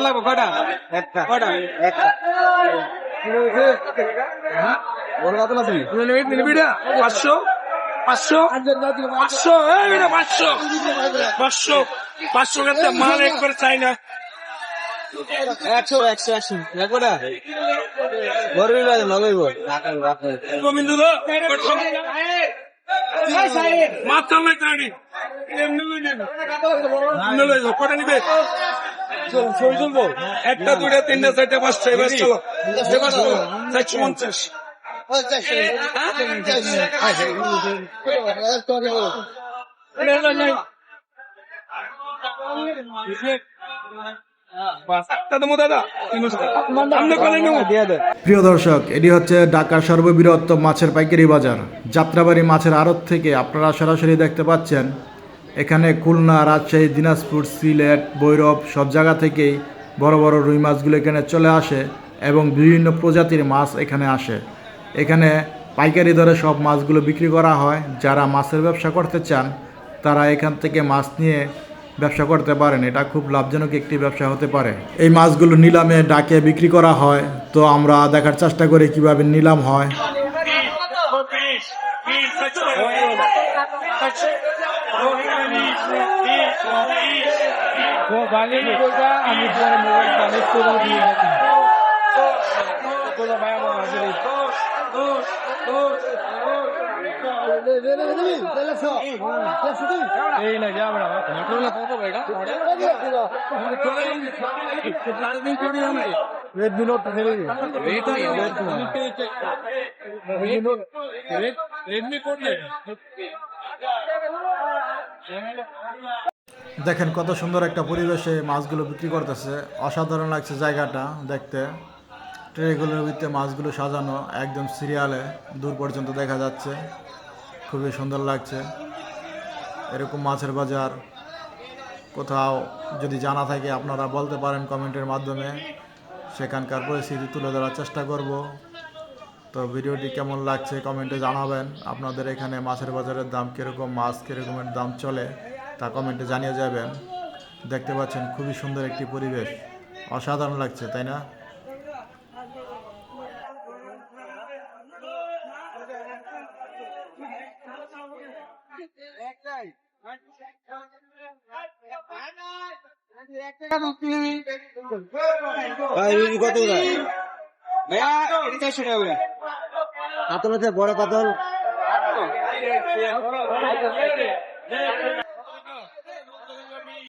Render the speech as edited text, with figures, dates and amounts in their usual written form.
লাগবো কটা? একটা কটা? একটা বড় কত আছে? 500 500 500 500 500 500 করতে মাল এক করে চাই না। 100 একবারে বড়ই লাগে নগইব গোবিন্দ দা মাথা নাই গাড়ি এমনি লই নেন এমনি লই যাও কটা নিবে সই চলবো একটা দুইটা তিনটা চারটা পাঁচটা এবার চলো 450 প্রিয় দর্শক, এটি হচ্ছে ঢাকার সর্ববৃহৎ মাছের পাইকারি বাজার যাত্রাবাড়ি মাছের আড়ত থেকে আপনারা সরাসরি দেখতে পাচ্ছেন। এখানে খুলনা, রাজশাহী, দিনাজপুর, সিলেট, ভৈরব সব জায়গা থেকেই বড় বড় রুই মাছগুলো এখানে চলে আসে এবং বিভিন্ন প্রজাতির মাছ এখানে আসে। এখানে পাইকারি দরে সব মাছগুলো বিক্রি করা হয়। যারা মাছের ব্যবসা করতে চান তারা এখান থেকে মাছ নিয়ে ব্যবসা করতে পারেন। এটা খুব লাভজনক একটি ব্যবসা হতে পারে। এই মাছগুলো নিলামে ডাকে বিক্রি করা হয়, তো আমরা দেখার চেষ্টা করি কিভাবে নিলাম হয়। দেখেন কত সুন্দর একটা পরিবেশে মাছগুলো বিক্রি করতেছে। অসাধারণ লাগছে জায়গাটা দেখতে। ট্রেগুলোর ভিতরে মাছগুলো সাজানো একদম সিরিয়ালে দূর পর্যন্ত দেখা যাচ্ছে। খুবই সুন্দর লাগছে। এরকম মাছের বাজার কোথাও যদি জানা থাকে আপনারা বলতে পারেন কমেন্টের মাধ্যমে। সেখানকার পরিস্থিতি তুলে ধরার চেষ্টা করব। তো ভিডিওটি কেমন লাগছে কমেন্টে জানাবেন। আপনাদের এখানে মাছের বাজারের দাম কীরকম, মাছ কীরকমের দাম চলে তা কমেন্টে জানিয়ে যাবেন। দেখতে পাচ্ছেন খুবই সুন্দর একটি পরিবেশ, অসাধারণ লাগছে, তাই না? কাতল আছে বড় কাতল